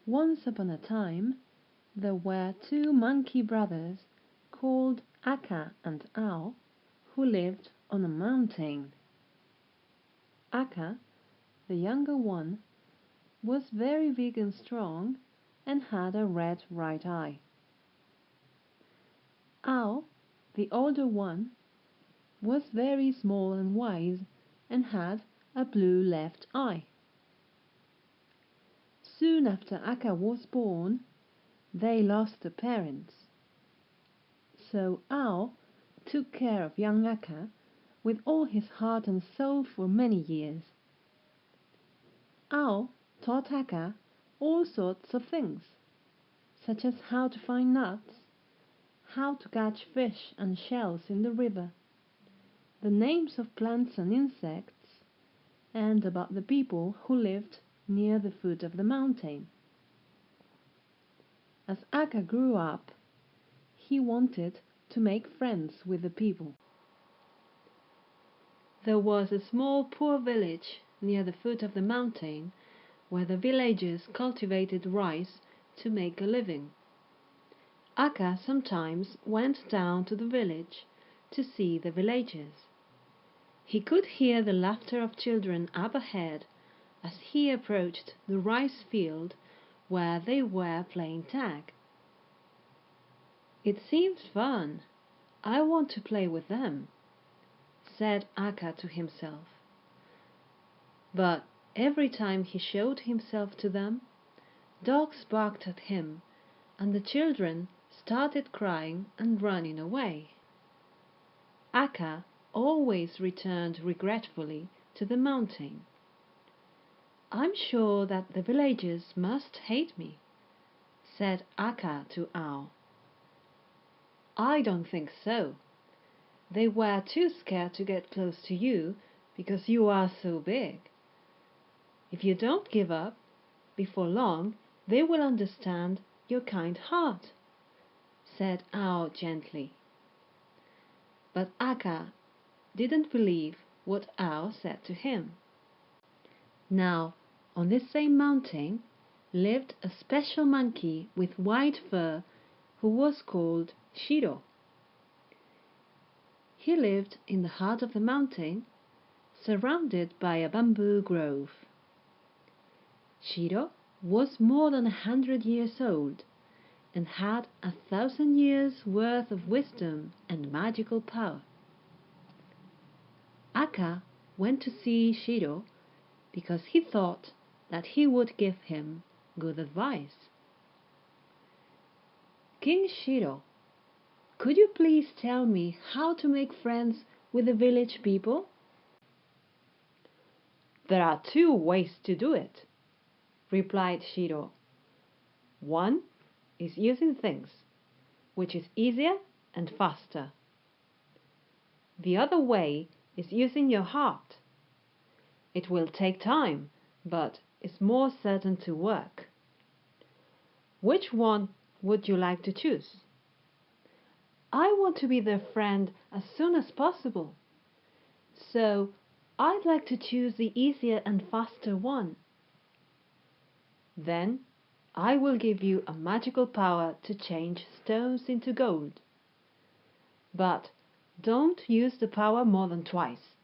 Once upon a time, there were two monkey brothers called Aka and Ao who lived on a mountain. Aka, the younger one, was very big and strong and had a red right eye. Ao, the older one, was very small and wise and had a blue left eye. Soon after Aka was born, they lost their parents. So Ao took care of young Aka with all his heart and soul for many years. Ao taught Aka all sorts of things, such as how to find nuts, how to catch fish and shells in the river, the names of plants and insects, and about the people who lived near the foot of the mountain. As Aka grew up, he wanted to make friends with the people. There was a small poor village near the foot of the mountain where the villagers cultivated rice to make a living. Aka sometimes went down to the village to see the villagers. He could hear the laughter of children up ahead as he approached the rice field where they were playing tag. "It seems fun. I want to play with them," said Aka to himself. But every time he showed himself to them, dogs barked at him, and the children started crying and running away. Aka always returned regretfully to the mountain. "I'm sure that the villagers must hate me," said Aka to Ao. "I don't think so. They were too scared to get close to you because you are so big. If you don't give up, before long they will understand your kind heart," said Ao gently. But Aka didn't believe what Ao said to him. Now, on this same mountain lived a special monkey with white fur who was called Shiro. He lived in the heart of the mountain, surrounded by a bamboo grove. Shiro was more than 100 years old and had 1,000 years' worth of wisdom and magical power. Aka went to see Shiro because he thought that he would give him good advice. "King Shiro, could you please tell me how to make friends with the village people?" "There are two ways to do it," replied Shiro. "One is using things, which is easier and faster. The other way is using your heart. It will take time, but is more certain to work. Which one would you like to choose?" "I want to be their friend as soon as possible, so I'd like to choose the easier and faster one." "Then I will give you a magical power to change stones into gold. But don't use the power more than twice."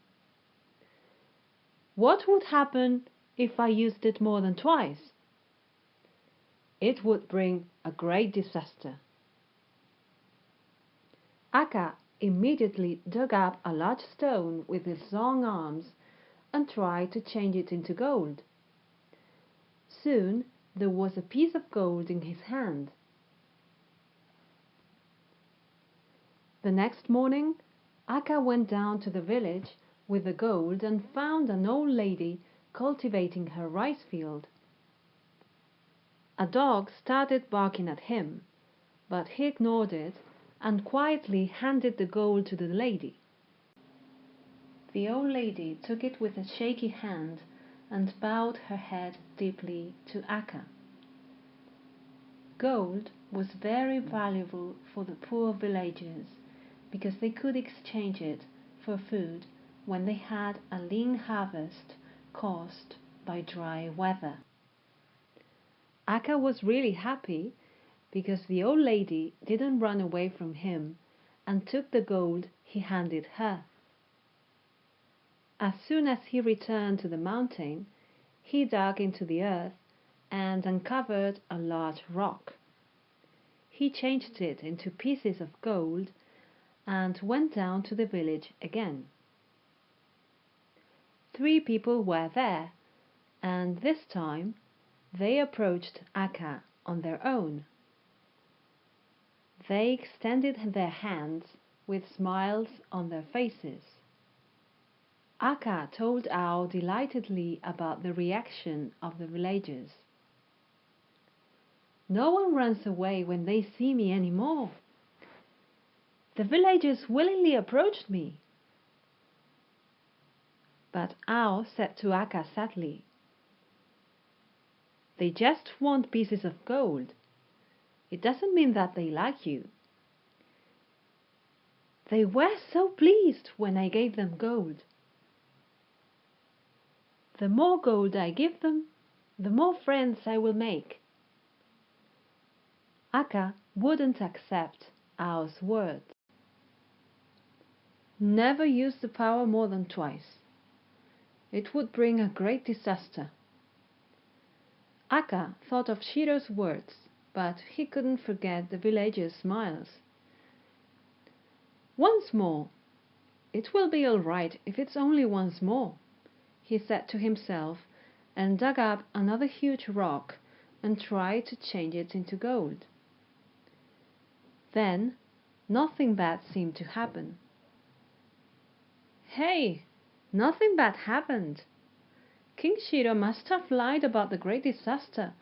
"What would happen if I used it more than twice?" "It would bring a great disaster." Aka immediately dug up a large stone with his long arms and tried to change it into gold. Soon there was a piece of gold in his hand. The next morning Aka went down to the village with the gold and found an old lady cultivating her rice field. A dog started barking at him, but he ignored it and quietly handed the gold to the lady. The old lady took it with a shaky hand and bowed her head deeply to Aka. Gold was very valuable for the poor villagers because they could exchange it for food when they had a lean harvest caused by dry weather. Aka was really happy because the old lady didn't run away from him and took the gold he handed her. As soon as he returned to the mountain, he dug into the earth and uncovered a large rock. He changed it into pieces of gold and went down to the village again. 3 people were there, and this time they approached Aka on their own. They extended their hands with smiles on their faces. Aka told Ao delightedly about the reaction of the villagers. No one runs away when they see me anymore. The villagers willingly approached me. But Ao said to Aka sadly, "They just want pieces of gold. It doesn't mean that they like you. They were so pleased when I gave them gold. The more gold I give them, the more friends I will make." Aka wouldn't accept Ao's words. Never use the power more than twice. It would bring a great disaster. Aka thought of Shiro's words, but he couldn't forget the villagers' smiles. "Once more. It will be all right if it's only once more," he said to himself, and dug up another huge rock and tried to change it into gold. Then nothing bad seemed to happen. Hey, nothing bad happened. King Shiro must have lied about the great disaster,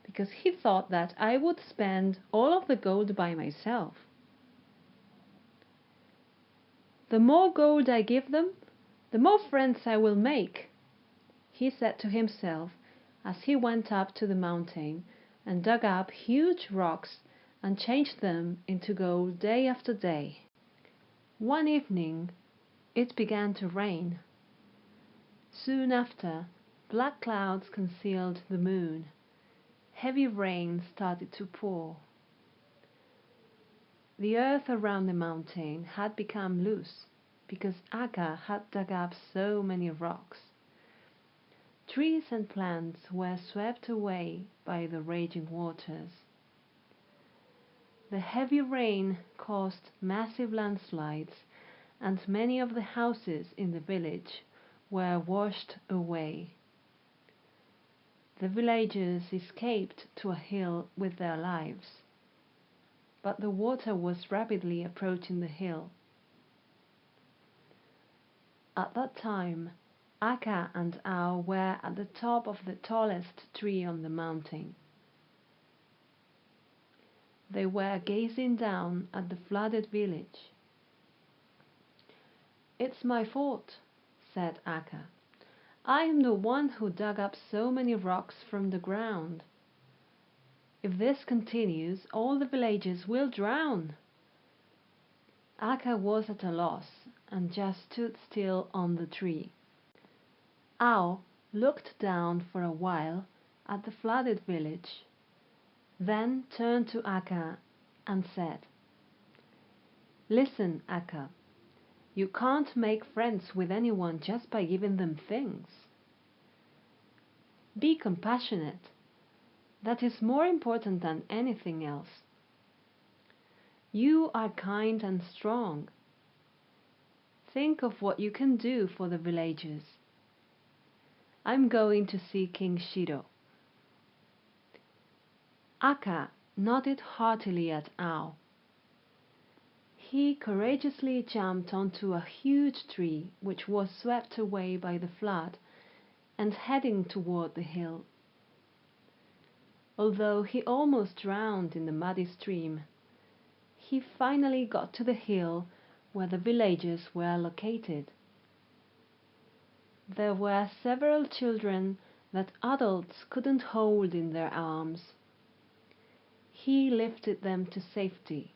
because he thought that I would spend all of the gold by myself. The more gold I give them, the more friends I will make, he said to himself as he went up to the mountain and dug up huge rocks and changed them into gold day after day. One evening it began to rain. Soon after, black clouds concealed the moon. Heavy rain started to pour. The earth around the mountain had become loose because Aka had dug up so many rocks. Trees and plants were swept away by the raging waters. The heavy rain caused massive landslides, and many of the houses in the village were washed away. The villagers escaped to a hill with their lives, but the water was rapidly approaching the hill. At that time, Aka and Ao were at the top of the tallest tree on the mountain. They were gazing down at the flooded village. "It's my fault," said Aka. "I am the one who dug up so many rocks from the ground. If this continues, all the villagers will drown." Aka was at a loss and just stood still on the tree. Ao looked down for a while at the flooded village, then turned to Aka and said, "Listen, Aka, you can't make friends with anyone just by giving them things. Be compassionate. That is more important than anything else. You are kind and strong. Think of what you can do for the villagers. I'm going to see King Shiro." Aka nodded heartily at Ao. He courageously jumped onto a huge tree which was swept away by the flood and heading toward the hill. Although he almost drowned in the muddy stream, he finally got to the hill where the villagers were located. There were several children that adults couldn't hold in their arms. He lifted them to safety.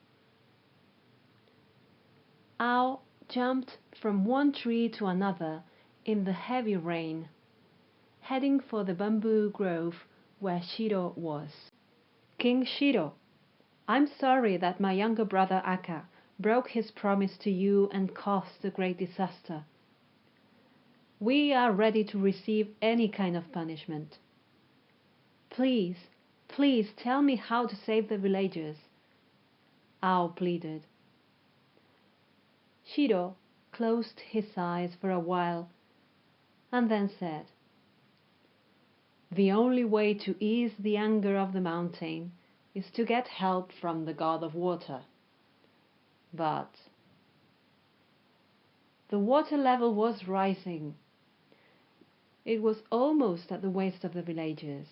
Ao jumped from one tree to another in the heavy rain, heading for the bamboo grove where Shiro was. King Shiro, I'm sorry that my younger brother Aka broke his promise to you and caused a great disaster. We are ready to receive any kind of punishment. Please, please tell me how to save the villagers. Ao pleaded. Shiro closed his eyes for a while and then said, The only way to ease the anger of the mountain is to get help from the god of water. But the water level was rising. It was almost at the waist of the villagers.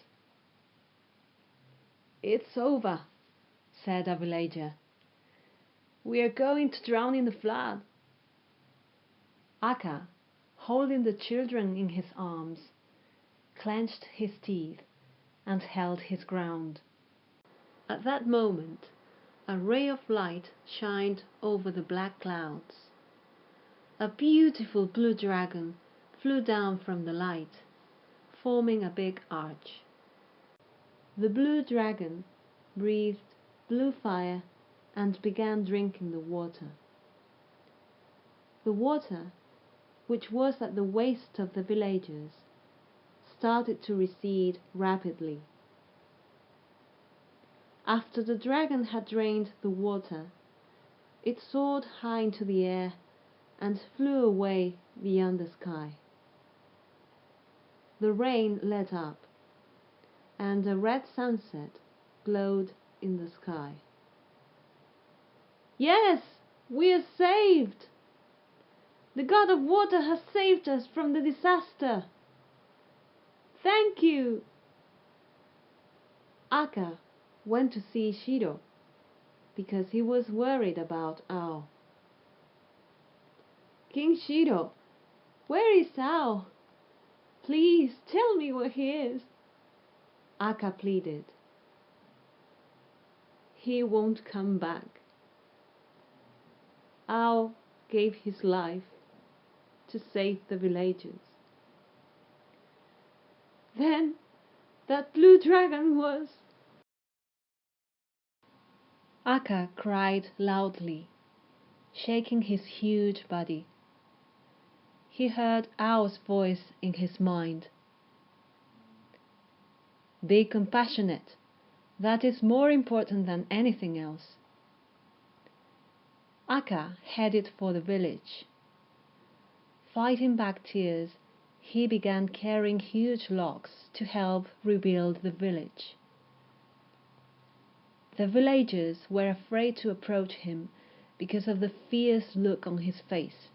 It's over, said a villager. We are going to drown in the flood. Aka, holding the children in his arms, clenched his teeth and held his ground. At that moment, a ray of light shined over the black clouds. A beautiful blue dragon flew down from the light, forming a big arch. The blue dragon breathed blue fire and began drinking the water. The water, which was at the waist of the villagers, started to recede rapidly. After the dragon had drained the water, it soared high into the air and flew away beyond the sky. The rain let up, and a red sunset glowed in the sky. Yes, we are saved! The god of water has saved us from the disaster! Thank you! Aka went to see Shiro because he was worried about Ao. King Shiro, where is Ao? Please tell me where he is. Aka pleaded. He won't come back. Ao gave his life to save the villagers. Then that blue dragon was... Aka cried loudly, shaking his huge body. He heard Ao's voice in his mind. Be compassionate. That is more important than anything else. Aka headed for the village. Fighting back tears, he began carrying huge logs to help rebuild the village. The villagers were afraid to approach him because of the fierce look on his face.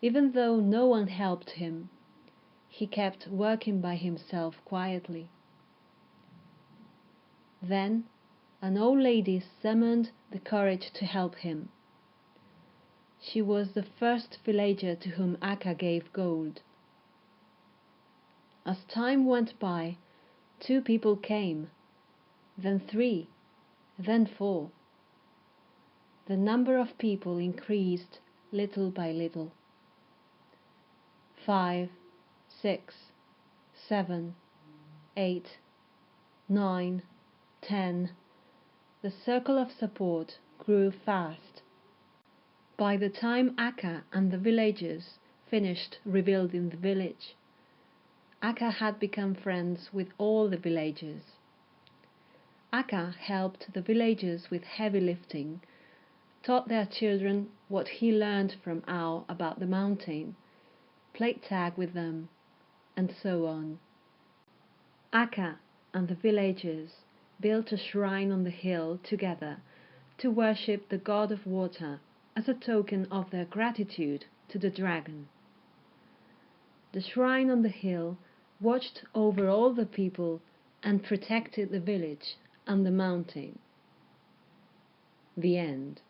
Even though no one helped him, he kept working by himself quietly. Then an old lady summoned the courage to help him. She was the first villager to whom Aka gave gold. As time went by, 2 people came, then 3, then 4. The number of people increased little by little. 5, 6, 7, 8, 9, 10. The circle of support grew fast. By the time Aka and the villagers finished rebuilding the village, Aka had become friends with all the villagers. Aka helped the villagers with heavy lifting, taught their children what he learned from Ao about the mountain, played tag with them, and so on. Aka and the villagers built a shrine on the hill together to worship the god of water as a token of their gratitude to the dragon. The shrine on the hill watched over all the people and protected the village and the mountain. The end.